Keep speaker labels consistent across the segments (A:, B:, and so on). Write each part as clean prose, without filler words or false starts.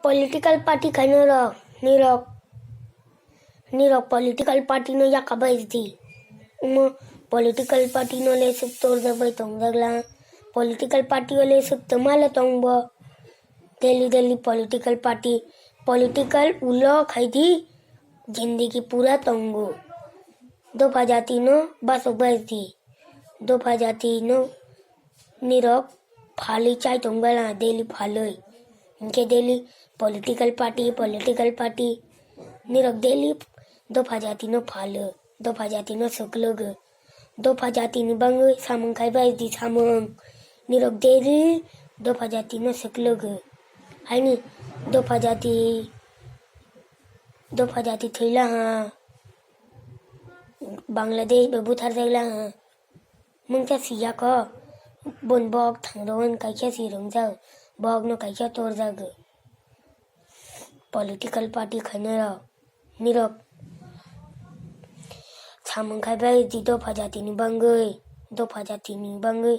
A: Political party kanero nirok political party no ya kabais di political party no le suk tor da bai tong dagla political party le suk tamala tong bo Delhi political party political उलो खाई जिंदगी पूरा तंगो दो जाती no बस बस दी दो जाती नो निरक फाली चाय तंगला दिल्ली फालोई इनके दिल्ली political party निरक दिल्ली दो जाती नो फालो दो जाती नो सकलोग दो जाती नो बंग सामंग खाई बस दी सामंग निरक दिल्ली दो जाती नो सकलोग हायनी दो जाती थैला हाँ बांग्लादेश बेबुथार जायला हाँ मंगता सिया को बन बॉग थांगरोन कैसा सिरंग जाग बॉग नो कैसा तोड़ जाग पॉलिटिकल पार्टी खाने रा निरक सामंग खाई बाई दी दो जाती नि बंगई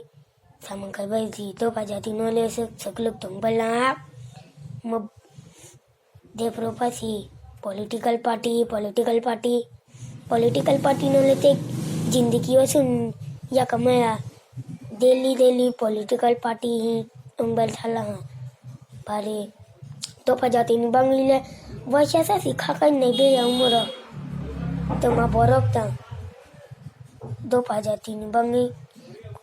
A: सामंग खाई बाई दी दो जाती नो ले सकलुक तुम बल्ला मब देवरो पासी पॉलिटिकल पार्टी नो लेते जिंदगी वसुन या कमाया दिल्ली पॉलिटिकल पार्टी ही उंगल थाला हाँ पारे तो जाती नि बंगले वैसा सा सिखा कर नहीं दे उमरा तो माँ बरक ता दो जाती नि बंगी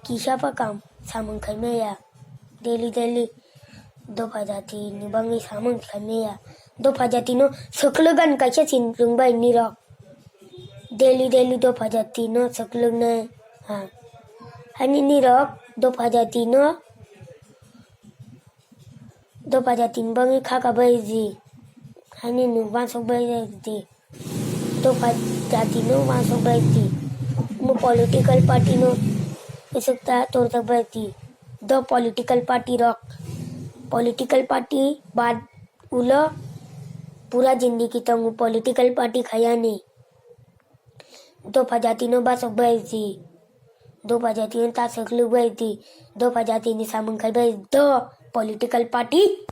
A: किसा पा काम सामंग खाई में या दिल्ली दो जाती नि बंगी सामंग खाई में या दो जाती नो सकलगन कैसे सिन रुंबाई निरक दिल्ली दो जाती नो सकलग ने हाँ हनी निरक दो जाती बंगी खाका बैजी हनी नु वासो बैजी दो जाती नो वासो बैजी मो पॉलिटिकल पार्टी नो इसकता तोर तक बैजी दो पॉलिटिकल पार्टी बाद उला पूरा जिंदगी तंगु पॉलिटिकल पार्टी खाया नहीं दो जाती नो बस बैजी दो जाती नो ता सकलु बैजी दो जाती नि सामंग खाई बैजी दो पॉलिटिकल पार्टी